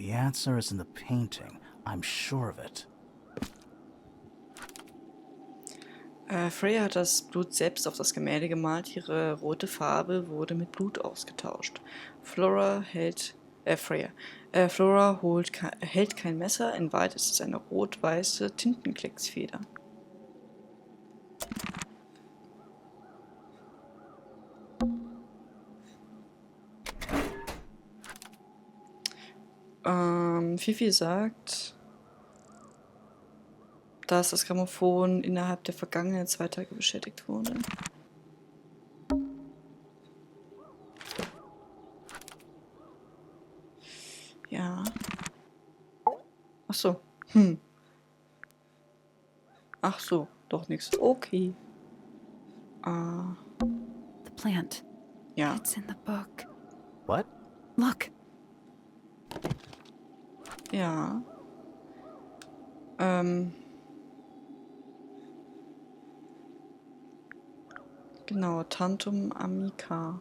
The answer is in the painting. I'm sure of it. Freya hat das Blut selbst auf das Gemälde gemalt. Ihre rote Farbe wurde mit Blut ausgetauscht. Flora hält kein Messer. In Wahrheit ist es eine rot-weiße Tintenklecksfeder. Fifi sagt, dass das Grammophon innerhalb der vergangenen 2 Tage beschädigt wurde. Ja. Ach so. Ach so, doch nichts. Okay. The plant. Ja. It's in the book. What? Look. Ja. Genau, Tantum Amica.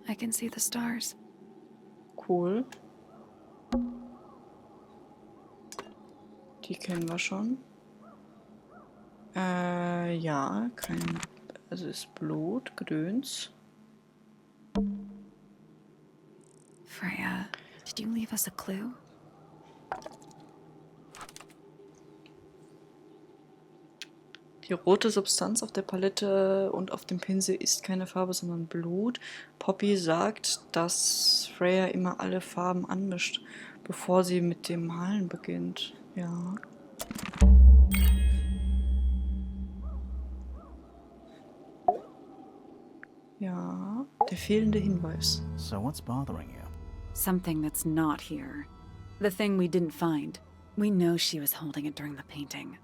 I can see the stars. Cool. Die kennen wir schon. Ja, also ist Blut, Gedöns. Freya, did you leave us a clue? Die rote Substanz auf der Palette und auf dem Pinsel ist keine Farbe, sondern Blut. Poppy sagt, dass Freya immer alle Farben anmischt, bevor sie mit dem Malen beginnt. Ja. Ja, der fehlende Hinweis. So what's bothering you? Something that's not here. The thing we didn't find. We know she was holding it during the painting.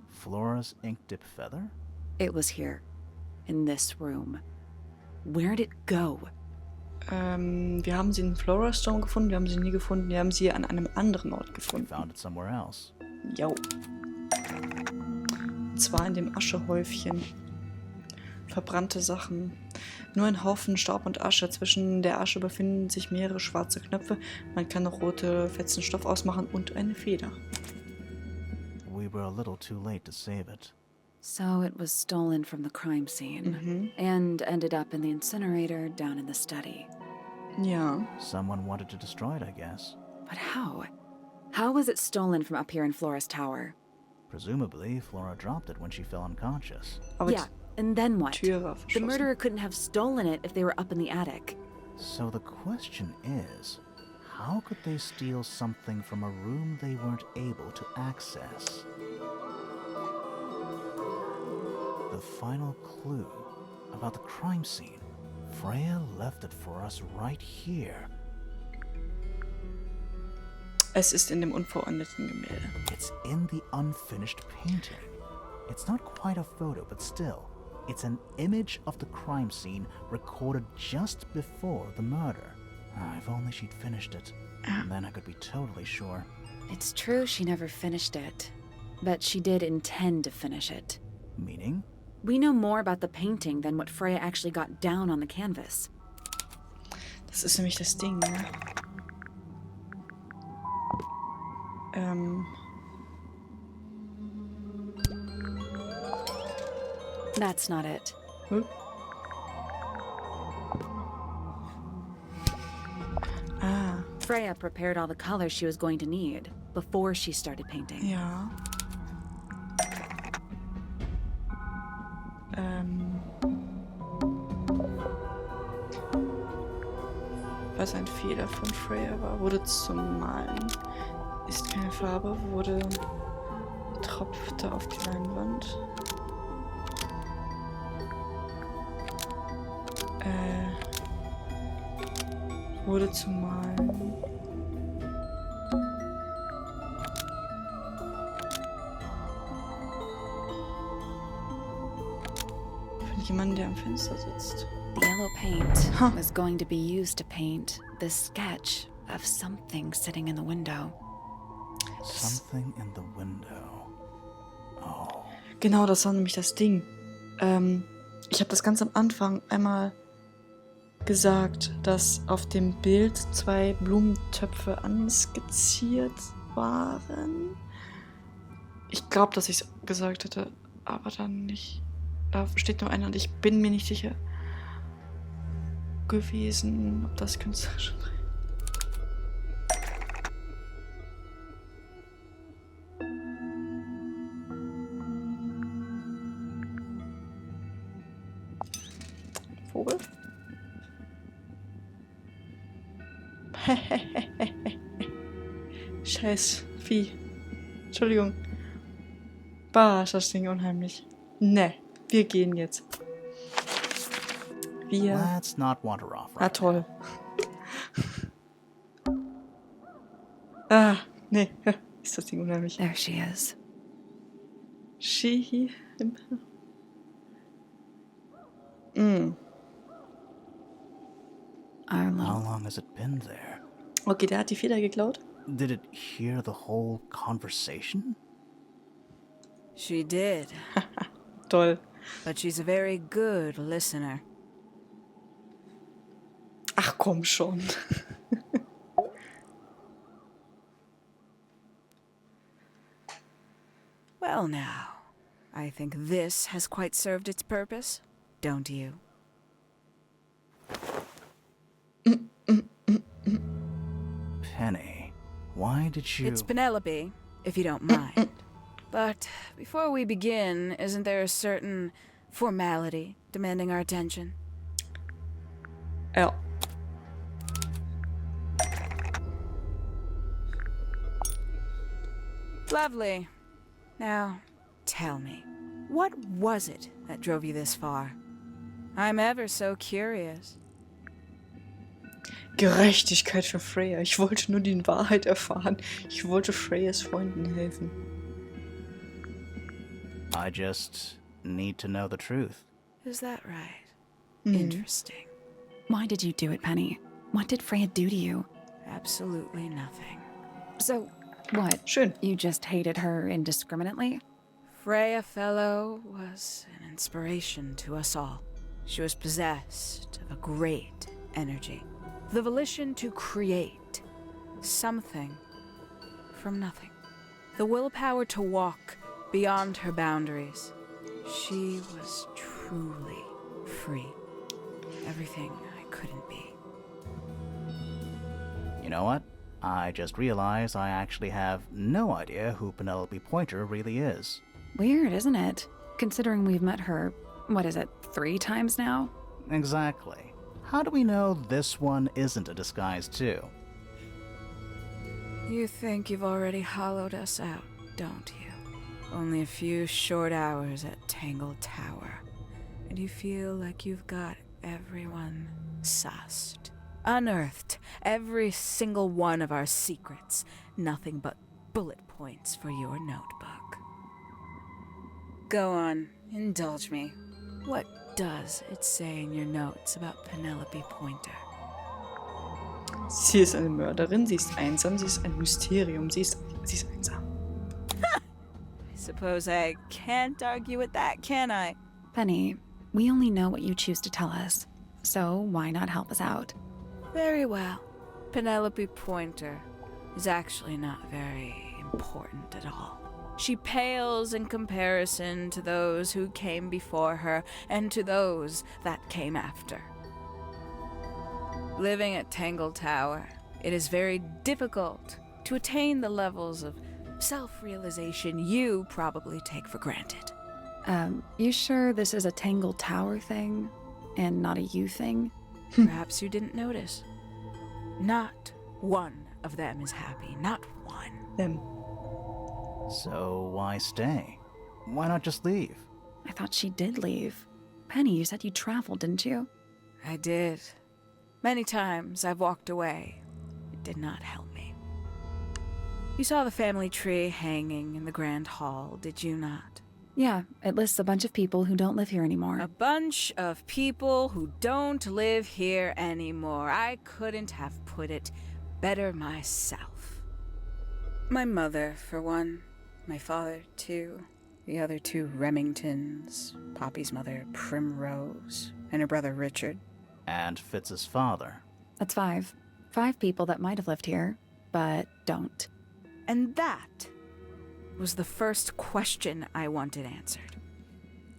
Flora's ink dip feather? It was here. In this room. Where'd it go? Wir haben sie in Flora Stone gefunden, wir haben sie nie gefunden, wir haben sie an einem anderen Ort We gefunden. found it somewhere else. Jo. Und zwar in dem Aschehäufchen. Verbrannte Sachen. Nur ein Haufen Staub und Asche. Zwischen der Asche befinden sich mehrere schwarze Knöpfe. Man kann noch rote Fetzen Stoff ausmachen und eine Feder. We were a little too late to save it. So it was stolen from the crime scene. And ended up in the incinerator down in the study. Ja. Someone wanted to destroy it, I guess. But how? How was it stolen from up here in Flora's tower? Presumably, Flora dropped it when she fell unconscious. Aber Yeah, and then what? die Tür war The verschlossen. murderer couldn't have stolen it if they were up in the attic. So the question is, how could they steal something from a room they weren't able to access? The final clue about the crime scene. Freya left it for us right here. Es ist in dem unvollendeten Gemälde. It's in the unfinished painting. It's not quite a photo, but still, it's an image of the crime scene recorded just before the murder. If only she'd finished it. And then I could be totally sure. It's true she never finished it. But she did intend to finish it. Meaning? We know more about the painting than what Freya actually got down on the canvas. Das ist nämlich das Ding, ne? That's not it. Hm? Ah, Freya prepared all the colors she was going to need before she started painting. ja. Was ein Fehler von Freya war, wurde zum Malen. Ist keine Farbe, wurde tropfte auf die Leinwand. Wurde zum Malen. Von jemandem, der am Fenster sitzt. The yellow paint Huh. was going to be used to paint the sketch of something sitting in the window. Something in the window. Oh. Genau, das war nämlich das Ding. Ich habe das ganz am Anfang einmal gesagt, dass auf dem Bild 2 Blumentöpfe anskizziert waren. Ich glaube, dass ich es gesagt hätte, aber dann nicht. Da steht nur einer und ich bin mir nicht sicher gewesen, ob das künstlerisch. Vogel? Scheiß Vieh. Entschuldigung. Bah, ist das Ding unheimlich. Ne, wir gehen jetzt. Wir. Let's not wander off Ah, right toll. Ah, nee, ist das Ding unheimlich. There she is. She. Mm. Our now. How little... long has it been there? Okay, der hat die Feder geklaut. Did it hear the whole conversation? She did, Toll. but she's a very good listener. Ach komm schon. Well now, I think this has quite served its purpose, don't you? Penny, why did you... It's Penelope, if you don't mind. But before we begin, isn't there a certain formality demanding our attention? Ja. Lovely. Now, tell me, what was it that drove you this far? I'm ever so curious. Gerechtigkeit für Freya. Ich wollte nur die Wahrheit erfahren. Ich wollte Freyas Freunden helfen. I just need to know the truth. Is that right? Mhm. Interesting. Why did you do it, Penny? What did Freya do to you? Absolutely nothing. So, what? Schön. You just hated her indiscriminately? Freya Fellow was an inspiration to us all. She was possessed of a great energy, the volition to create something from nothing, the willpower to walk beyond her boundaries. She was truly free. Everything I couldn't be. You know what? I just realized I actually have no idea who Penelope Pointer really is. Weird, isn't it? Considering we've met her, what is it, 3 times now? Exactly. How do we know this one isn't a disguise too? You think you've already hollowed us out, don't you? Only a few short hours at Tangle Tower, and you feel like you've got everyone sussed. Unearthed every single one of our secrets. Nothing but bullet points for your notebook. Go on, indulge me. What does it say in your notes about Penelope Pointer? Sie ist eine Mörderin, sie ist einsam, sie ist ein Mysterium, sie ist einsam. I suppose I can't argue with that, can I? Penny, we only know what you choose to tell us, so why not help us out? Very well. Penelope Pointer is actually not very important at all. She pales in comparison to those who came before her and to those that came after. Living at Tangle Tower, it is very difficult to attain the levels of self-realization you probably take for granted. You sure this is a Tangle Tower thing, and not a you thing? Perhaps you didn't notice. Not one of them is happy. Not one. So why stay? Why not just leave? I thought she did leave. Penny, you said you traveled, didn't you? I did. Many times I've walked away. It did not help me. You saw the family tree hanging in the grand hall, did you not? Yeah, it lists a bunch of people who don't live here anymore. A bunch of people who don't live here anymore. I couldn't have put it better myself. My mother, for one. My father, too. The other 2 Remingtons. Poppy's mother, Primrose. And her brother, Richard. and Fitz's father. That's 5. 5 people that might have lived here, but don't. And that was the first question I wanted answered.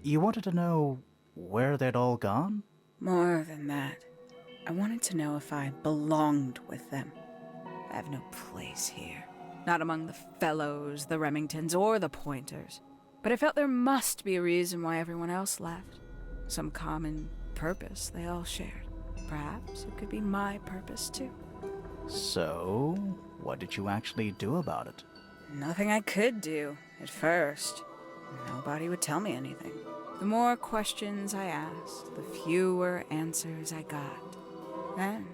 You wanted to know where they'd all gone? More than that, I wanted to know if I belonged with them. I have no place here. Not among the Fellows, the Remingtons, or the Pointers. But I felt there must be a reason why everyone else left. Some common purpose they all shared. Perhaps it could be my purpose too. So, what did you actually do about it? Nothing I could do, at first. Nobody would tell me anything. The more questions I asked, the fewer answers I got. Then,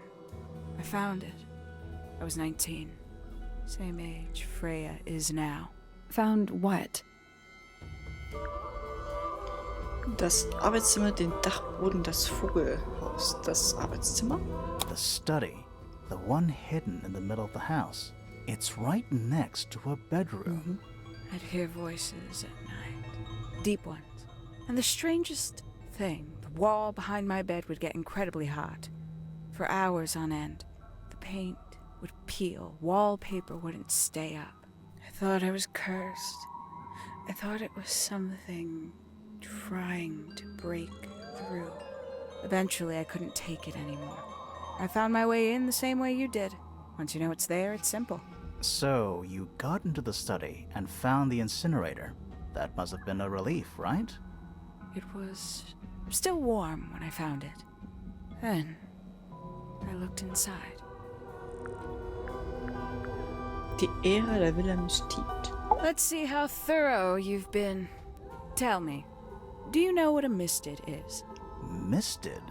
I found it. I was 19. Same age Freya is now. Found what? Das Arbeitszimmer, den Dachboden, das Vogelhaus. Das Arbeitszimmer? The study. The one hidden in the middle of the house. It's right next to her bedroom. I'd hear voices at night. Deep ones. And the strangest thing, the wall behind my bed would get incredibly hot. For hours on end. The paint would peel. Wallpaper wouldn't stay up. I thought I was cursed. I thought it was something trying to break through. Eventually, I couldn't take it anymore. I found my way in the same way you did. Once you know it's there, it's simple. So, you got into the study and found the incinerator. That must have been a relief, right? It was still warm when I found it. Then, I looked inside. Die Ära der Villa Mystique. Let's see how thorough you've been. Tell me, do you know what a misted is? Misted?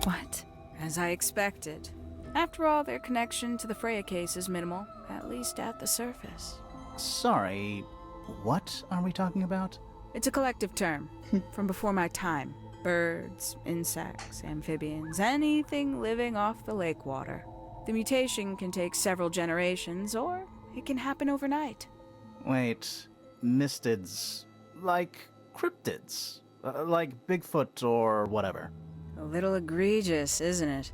What? As I expected. After all, their connection to the Freya case is minimal, at least at the surface. Sorry, what are we talking about? It's a collective term, from before my time. Birds, insects, amphibians, anything living off the lake water. The mutation can take several generations, or it can happen overnight. Wait, mistids, like cryptids, like Bigfoot or whatever. A little egregious, isn't it?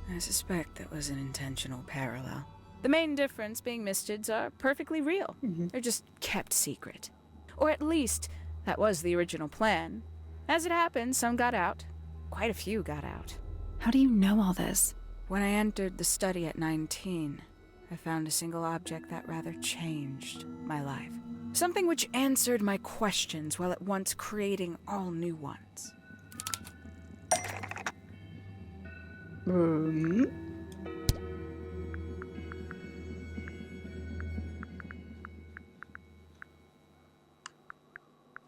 I suspect that was an intentional parallel. The main difference being mistids are perfectly real. They're just kept secret. Or at least, that was the original plan. As it happened, some got out. Quite a few got out. How do you know all this? When I entered the study at 19, I found a single object that rather changed my life. Something which answered my questions while at once creating all new ones.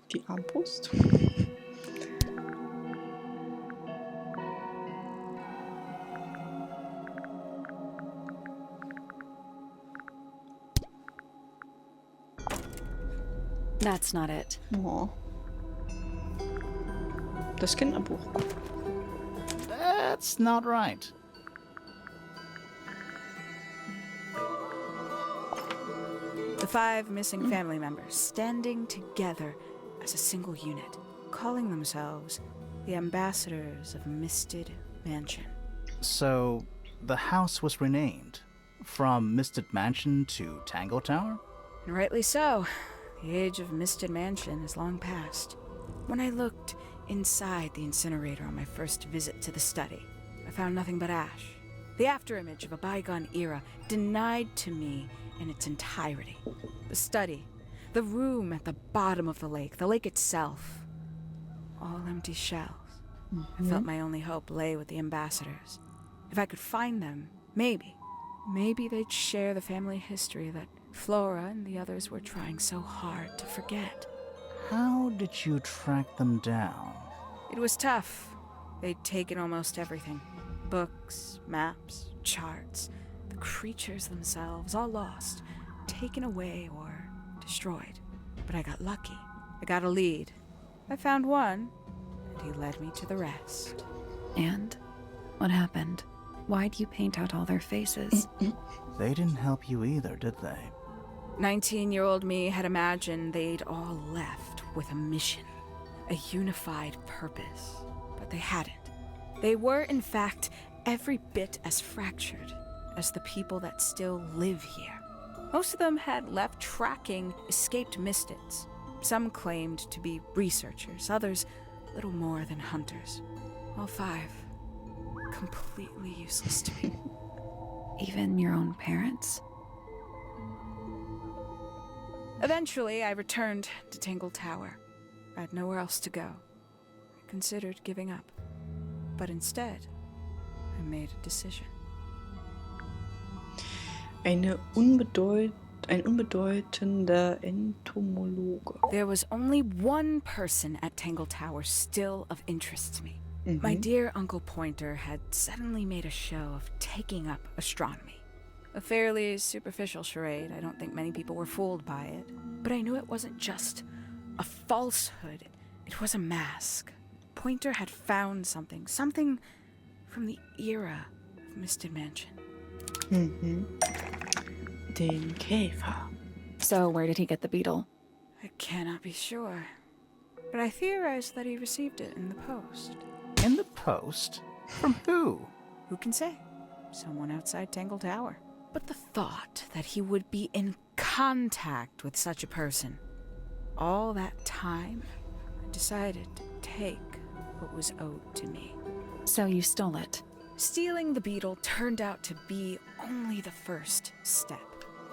Die Armbrust. That's not it. Oh. Das Kinderbuch. That's not right. The 5 missing family members standing together as a single unit, calling themselves the ambassadors of Misted Mansion. So, the house was renamed from Misted Mansion to Tangle Tower? And rightly so. The age of Misted Mansion is long past. When I looked inside the incinerator on my first visit to the study, I found nothing but ash. The afterimage of a bygone era denied to me in its entirety. The study, the room at the bottom of the lake itself, all empty shells. I felt my only hope lay with the ambassadors. If I could find them, maybe they'd share the family history that Flora and the others were trying so hard to forget. How did you track them down? It was tough. They'd taken almost everything. Books, maps, charts, the creatures themselves, all lost, taken away or destroyed. But I got lucky. I got a lead. I found one, and he led me to the rest. And? What happened? Why'd you paint out all their faces? They didn't help you either, did they? 19-year-old me had imagined they'd all left with a mission. a unified purpose, but they hadn't. They were, in fact, every bit as fractured as the people that still live here. Most of them had left tracking escaped mystics. Some claimed to be researchers, others little more than hunters. All 5 completely useless to me. Even your own parents? Eventually, I returned to Tangle Tower. I had nowhere else to go. I considered giving up. But instead, I made a decision. Ein unbedeutender Entomologe. There was only one person at Tangle Tower still of interest to me. My dear Uncle Pointer had suddenly made a show of taking up astronomy. A fairly superficial charade. I don't think many people were fooled by it. But I knew it wasn't just a falsehood. It was a mask. Pointer had found something from the era of Misted Mansion. Den Käfer. So where did he get the beetle? I cannot be sure. But I theorize that he received it in the post. In the post? From who? Who can say? Someone outside Tangle Tower. But the thought that he would be in contact with such a person, all that time, I decided to take what was owed to me. So you stole it. Stealing the beetle turned out to be only the first step.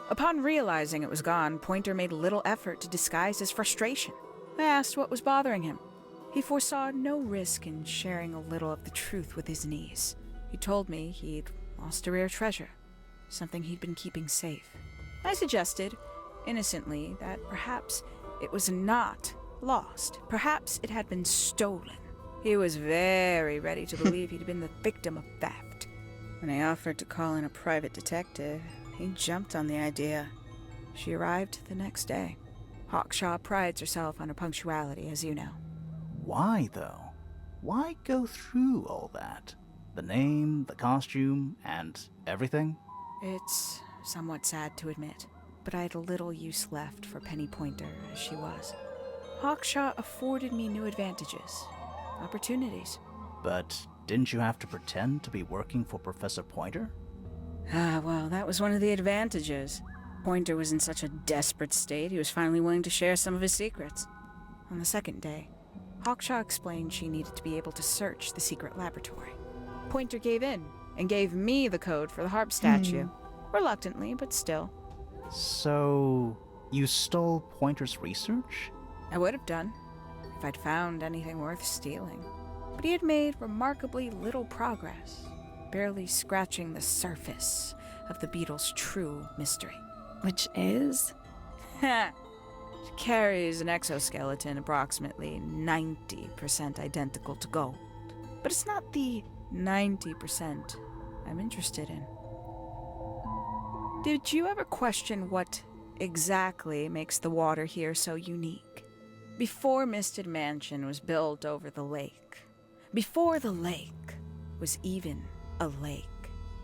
Upon realizing it was gone, Pointer made little effort to disguise his frustration. I asked what was bothering him. He foresaw no risk in sharing a little of the truth with his niece. He told me he'd lost a rare treasure, something he'd been keeping safe. I suggested, innocently, that perhaps it was not lost. Perhaps it had been stolen. He was very ready to believe he'd been the victim of theft. When I offered to call in a private detective, he jumped on the idea. She arrived the next day. Hawkshaw prides herself on her punctuality, as you know. Why, though? Why go through all that? The name, the costume, and everything? It's somewhat sad to admit, but I had little use left for Penny Pointer as she was. Hawkshaw afforded me new advantages, opportunities. But didn't you have to pretend to be working for Professor Pointer? Well, that was one of the advantages. Pointer was in such a desperate state, he was finally willing to share some of his secrets. On the second day, Hawkshaw explained she needed to be able to search the secret laboratory. Pointer gave in and gave me the code for the harp statue. Reluctantly, but still. So, you stole Pointer's research? I would have done, if I'd found anything worth stealing. But he had made remarkably little progress, barely scratching the surface of the beetle's true mystery. Which is? It carries an exoskeleton approximately 90% identical to gold. But it's not the 90% I'm interested in. Did you ever question what exactly makes the water here so unique? Before Misted Mansion was built over the lake, before the lake was even a lake,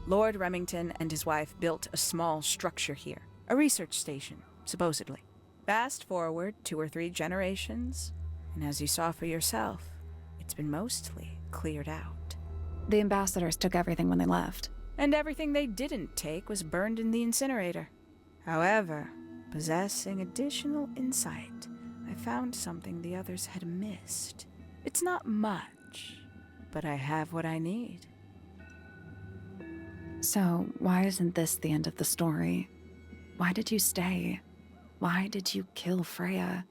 Lord Remington and his wife built a small structure here, a research station, supposedly. Fast forward 2 or 3 generations, and as you saw for yourself, it's been mostly cleared out. The ambassadors took everything when they left. And everything they didn't take was burned in the incinerator. However, possessing additional insight, I found something the others had missed. It's not much, but I have what I need. So why isn't this the end of the story? Why did you stay? Why did you kill Freya?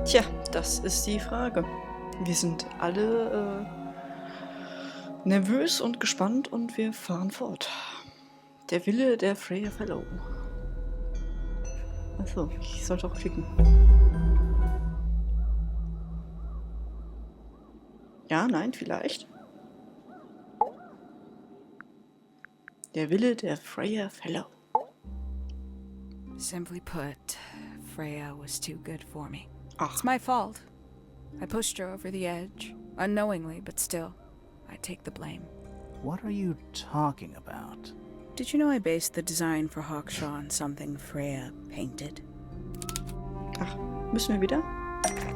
Tja, das ist die Frage. Wir sind alle nervös und gespannt und wir fahren fort. Der Wille der Freya Fellow. Achso, ich sollte auch klicken. Ja, nein, vielleicht. Der Wille der Freya Fellow. Simply put, Freya was too good for me. Ach. It's my fault. I pushed her over the edge, unknowingly, but still, I take the blame. What are you talking about? Did you know I based the design for Hawkshaw on something Freya painted? Ach, müssen wir wieder?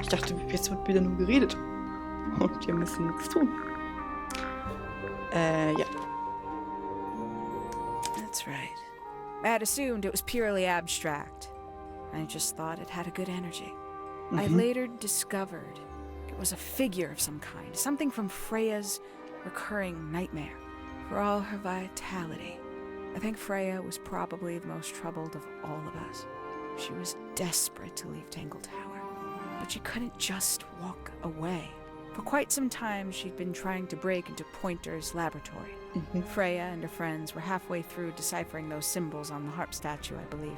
Ich dachte, jetzt wird wieder nur geredet. Und wir müssen nichts tun. Ja. That's right. I had assumed it was purely abstract. I just thought it had a good energy. I later discovered it was a figure of some kind, something from Freya's recurring nightmare. For all her vitality, I think Freya was probably the most troubled of all of us. She was desperate to leave Tangle Tower, but she couldn't just walk away. For quite some time, she'd been trying to break into Pointer's laboratory. Freya and her friends were halfway through deciphering those symbols on the harp statue, I believe.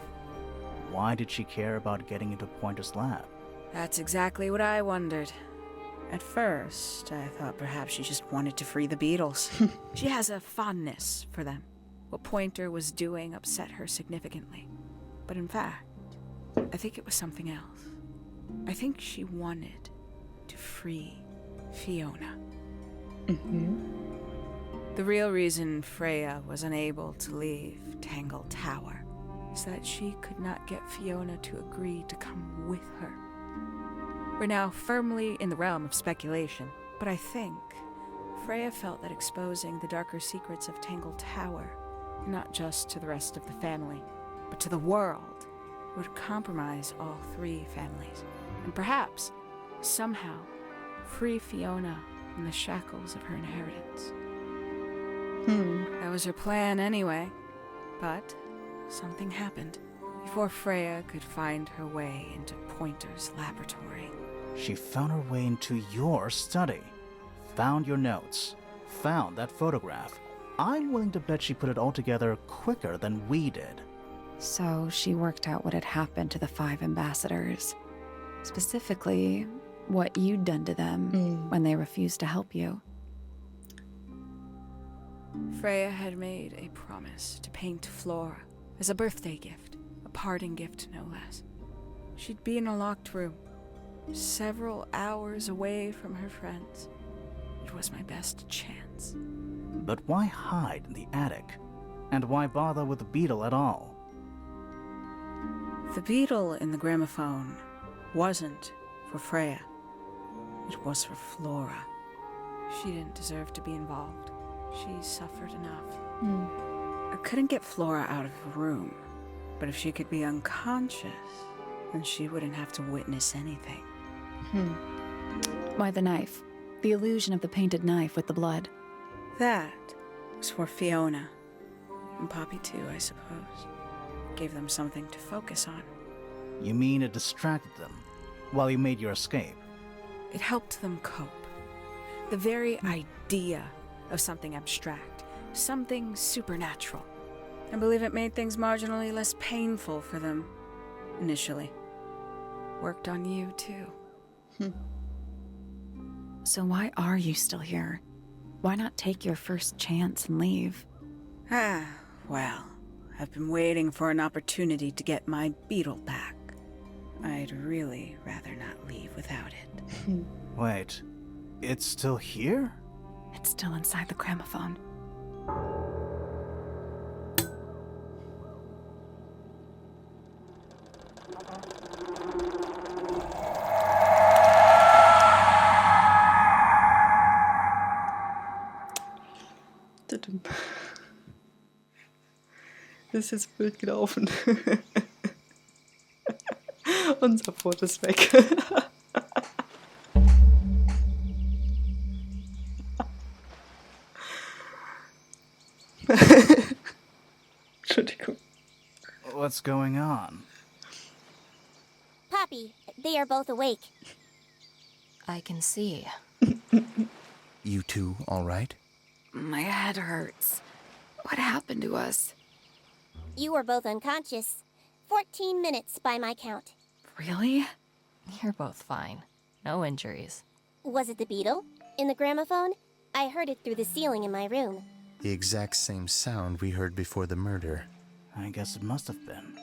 Why did she care about getting into Pointer's lab? That's exactly what I wondered. At first, I thought perhaps she just wanted to free the Beatles. She has a fondness for them. What Pointer was doing upset her significantly. But in fact, I think it was something else. I think she wanted to free Fiona. The real reason Freya was unable to leave Tangle Tower is that she could not get Fiona to agree to come with her. We're now firmly in the realm of speculation, but I think Freya felt that exposing the darker secrets of Tangle Tower, not just to the rest of the family, but to the world, would compromise all three families, and perhaps, somehow, free Fiona from the shackles of her inheritance. That was her plan anyway, but something happened before Freya could find her way into Pointer's laboratory. She found her way into your study, found your notes, found that photograph. I'm willing to bet she put it all together quicker than we did. So she worked out what had happened to the 5 ambassadors. Specifically, what you'd done to them when they refused to help you. Freya had made a promise to paint Flora as a birthday gift, a parting gift no less. She'd be in a locked room, several hours away from her friends. It was my best chance. But why hide in the attic? And why bother with the beetle at all? The beetle in the gramophone wasn't for Freya. It was for Flora. She didn't deserve to be involved. She suffered enough. I couldn't get Flora out of the room, but if she could be unconscious, then she wouldn't have to witness anything. Why the knife? The illusion of the painted knife with the blood. That was for Fiona. And Poppy too, I suppose. Gave them something to focus on. You mean it distracted them while you made your escape? It helped them cope. The very idea of something abstract, something supernatural. I believe it made things marginally less painful for them, initially. Worked on you, too. So why are you still here? Why not take your first chance and leave? Well, I've been waiting for an opportunity to get my beetle back. I'd really rather not leave without it. Wait, it's still here? It's still inside the gramophone. Das ist jetzt blöd gelaufen. Unser Boot ist weg. Entschuldigung. What's going on? Poppy, they are both awake. I can see. You two all right? My head hurts. What happened to us? You were both unconscious. 14 minutes by my count. Really? You're both fine. No injuries. Was it the beetle? In the gramophone? I heard it through the ceiling in my room. The exact same sound we heard before the murder. I guess it must have been.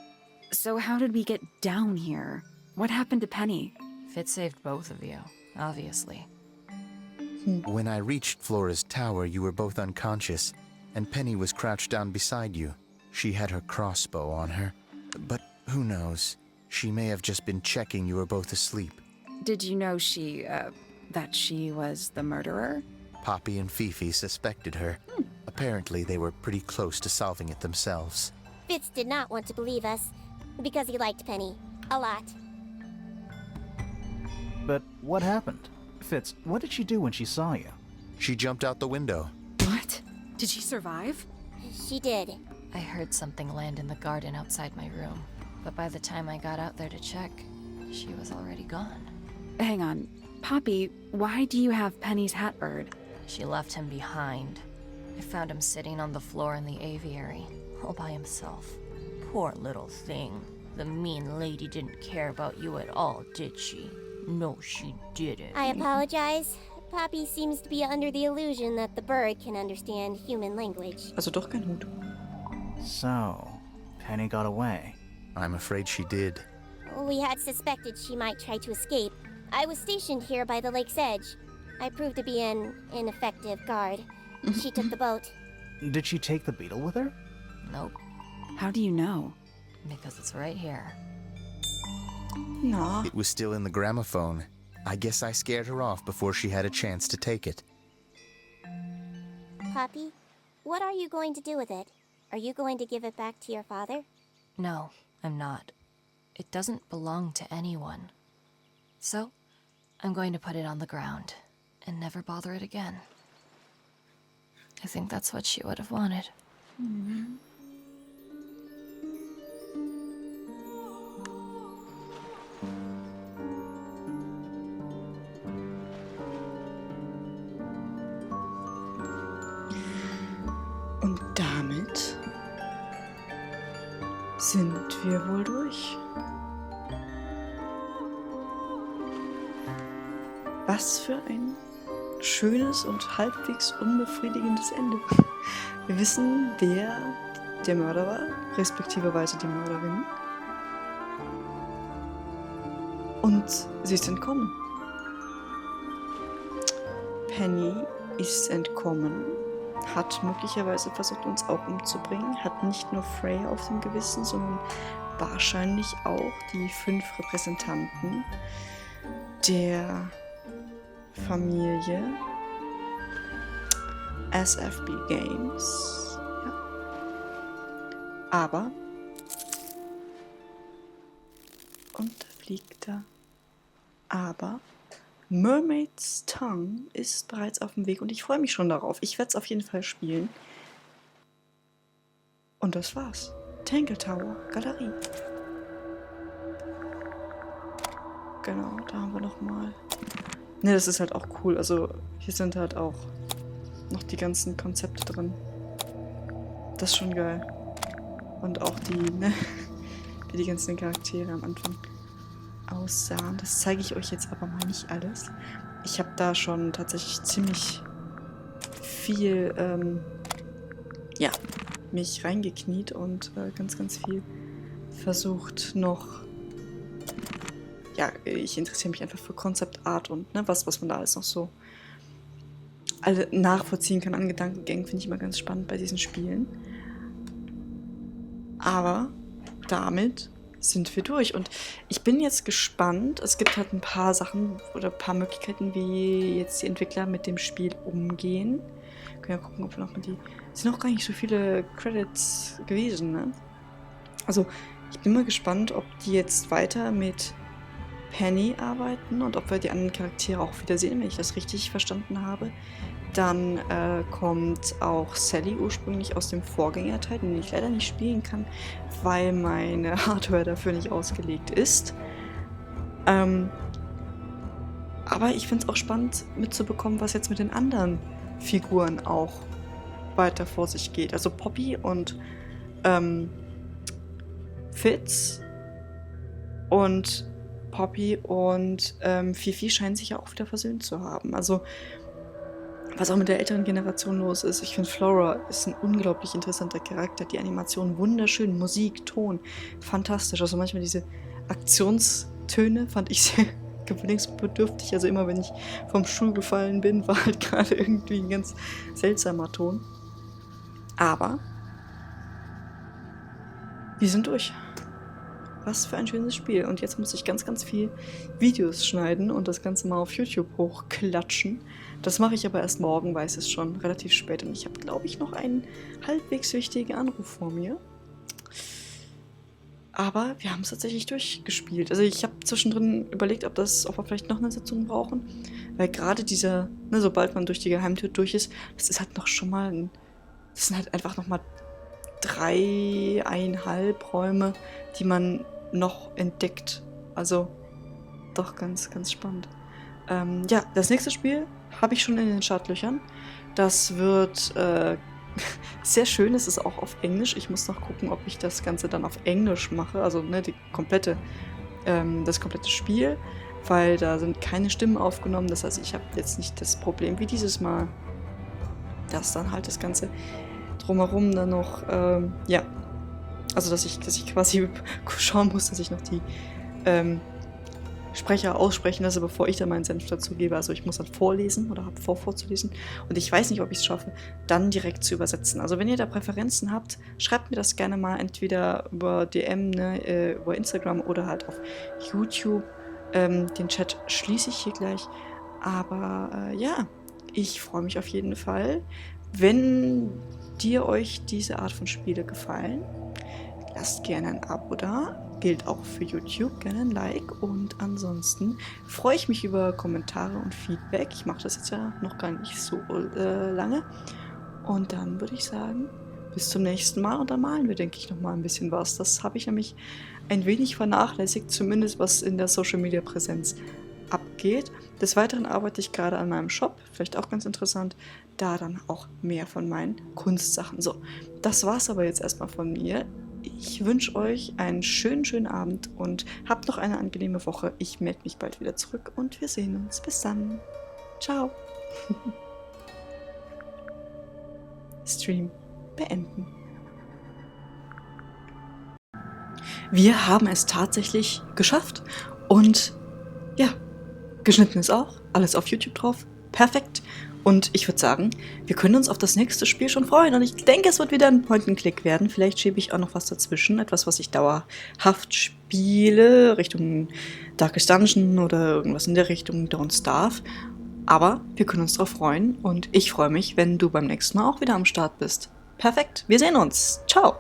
So how did we get down here? What happened to Penny? Fit saved both of you, obviously. When I reached Flora's tower, you were both unconscious, and Penny was crouched down beside you. She had her crossbow on her, but who knows? She may have just been checking you were both asleep. Did you know that she was the murderer? Poppy and Fifi suspected her. Apparently, they were pretty close to solving it themselves. Fitz did not want to believe us, because he liked Penny. A lot. But what happened? Fitz, what did she do when she saw you? She jumped out the window. What? Did she survive? She did. I heard something land in the garden outside my room, but by the time I got out there to check, she was already gone. Hang on. Poppy, why do you have Penny's hat bird? She left him behind. I found him sitting on the floor in the aviary, all by himself. Poor little thing. The mean lady didn't care about you at all, did she? No, she didn't. I apologize. Poppy seems to be under the illusion that the bird can understand human language. Also doch kein Hut. So, Penny got away. I'm afraid she did. We had suspected she might try to escape. I was stationed here by the lake's edge. I proved to be an ineffective guard. She took the boat. Did she take the beetle with her? Nope, How do you know? because it's right here. Na, It was still in the gramophone. I guess I scared her off before she had a chance to take it. Poppy, what are you going to do with it? Are you going to give it back to your father? No, I'm not. It doesn't belong to anyone. So, I'm going to put it on the ground and never bother it again. I think that's what she would have wanted. und damit sind wir wohl durch. Was für ein schönes und halbwegs unbefriedigendes Ende. Wir wissen, wer der Mörder war, respektiverweise die Mörderin. Und sie ist entkommen. Penny ist entkommen, hat möglicherweise versucht, uns auch umzubringen, hat nicht nur Frey auf dem Gewissen, sondern wahrscheinlich auch die 5 Repräsentanten der Familie SFB Games. Ja. Aber und da fliegt er. Aber Mermaid's Tongue ist bereits auf dem Weg und ich freue mich schon darauf. Ich werde es auf jeden Fall spielen. Und das war's. Tangle Tower, Galerie. Genau, da haben wir nochmal. Ne, das ist halt auch cool. Also hier sind halt auch noch die ganzen Konzepte drin. Das ist schon geil. Und auch die, ne, wie die ganzen Charaktere am Anfang aussahen. Das zeige ich euch jetzt aber mal nicht alles. Ich habe da schon tatsächlich ziemlich viel, ja, mich reingekniet und ganz, ganz viel versucht noch. Ja, ich interessiere mich einfach für Concept Art und ne, was man da alles noch so alle nachvollziehen kann an Gedankengängen, finde ich immer ganz spannend bei diesen Spielen. Aber damit sind wir durch. Und ich bin jetzt gespannt. Es gibt halt ein paar Sachen oder ein paar Möglichkeiten, wie jetzt die Entwickler mit dem Spiel umgehen. Wir können ja gucken, ob wir noch mal die. Es sind noch gar nicht so viele Credits gewesen, ne? Also, ich bin mal gespannt, ob die jetzt weiter mit Penny arbeiten und ob wir die anderen Charaktere auch wiedersehen, wenn ich das richtig verstanden habe. Dann kommt auch Sally ursprünglich aus dem Vorgängerteil, den ich leider nicht spielen kann, weil meine Hardware dafür nicht ausgelegt ist. Aber ich finde es auch spannend mitzubekommen, was jetzt mit den anderen Figuren auch weiter vor sich geht. Also Poppy und Fitz und Poppy und Fifi scheinen sich ja auch wieder versöhnt zu haben. Also was auch mit der älteren Generation los ist. Ich finde, Flora ist ein unglaublich interessanter Charakter. Die Animation wunderschön, Musik, Ton, fantastisch. Also manchmal diese Aktionstöne fand ich sehr gewöhnungsbedürftig. Also immer, wenn ich vom Stuhl gefallen bin, war halt gerade irgendwie ein ganz seltsamer Ton. Aber wir sind durch. Was für ein schönes Spiel. Und jetzt muss ich ganz, ganz viel Videos schneiden und das Ganze mal auf YouTube hochklatschen. Das mache ich aber erst morgen, weil es ist schon relativ spät. Und ich habe, glaube ich, noch einen halbwegs wichtigen Anruf vor mir. Aber wir haben es tatsächlich durchgespielt. Also ich habe zwischendrin überlegt, ob wir vielleicht noch eine Sitzung brauchen. Weil gerade dieser, ne, sobald man durch die Geheimtür durch ist, das ist halt noch schon mal das sind halt einfach nochmal 3,5 Räume, die man noch entdeckt. Also doch ganz, ganz spannend. Ja, das nächste Spiel habe ich schon in den Startlöchern. Das wird sehr schön. Es ist auch auf Englisch. Ich muss noch gucken, ob ich das Ganze dann auf Englisch mache. Also ne, das komplette Spiel. Weil da sind keine Stimmen aufgenommen. Das heißt, ich habe jetzt nicht das Problem wie dieses Mal, dass dann halt das Ganze drumherum dann noch, ja, also dass ich quasi schauen muss, dass ich noch die Sprecher aussprechen lasse, bevor ich dann meinen Senf dazu gebe. Also ich muss dann vorlesen oder habe vorzulesen. Und ich weiß nicht, ob ich es schaffe, dann direkt zu übersetzen. Also wenn ihr da Präferenzen habt, schreibt mir das gerne mal entweder über DM, ne, über Instagram oder halt auf YouTube. Den Chat schließe ich hier gleich. Aber ja, ich freue mich auf jeden Fall. Wenn dir euch diese Art von Spiele gefallen, lasst gerne ein Abo da. Gilt auch für YouTube, gerne ein Like. Und ansonsten freue ich mich über Kommentare und Feedback. Ich mache das jetzt ja noch gar nicht so lange. Und dann würde ich sagen, bis zum nächsten Mal. Und dann malen wir, denke ich, noch mal ein bisschen was. Das habe ich nämlich ein wenig vernachlässigt, zumindest was in der Social-Media-Präsenz abgeht. Des Weiteren arbeite ich gerade an meinem Shop, vielleicht auch ganz interessant, da dann auch mehr von meinen Kunstsachen. So, das war's aber jetzt erstmal von mir. Ich wünsche euch einen schönen, schönen Abend und habt noch eine angenehme Woche. Ich melde mich bald wieder zurück und wir sehen uns. Bis dann. Ciao. Stream beenden. Wir haben es tatsächlich geschafft und ja, geschnitten ist auch, alles auf YouTube drauf, perfekt. Und ich würde sagen, wir können uns auf das nächste Spiel schon freuen und ich denke, es wird wieder ein Point-and-Click werden. Vielleicht schiebe ich auch noch was dazwischen, etwas, was ich dauerhaft spiele, Richtung Darkest Dungeon oder irgendwas in der Richtung Don't Starve. Aber wir können uns drauf freuen und ich freue mich, wenn du beim nächsten Mal auch wieder am Start bist. Perfekt, wir sehen uns. Ciao.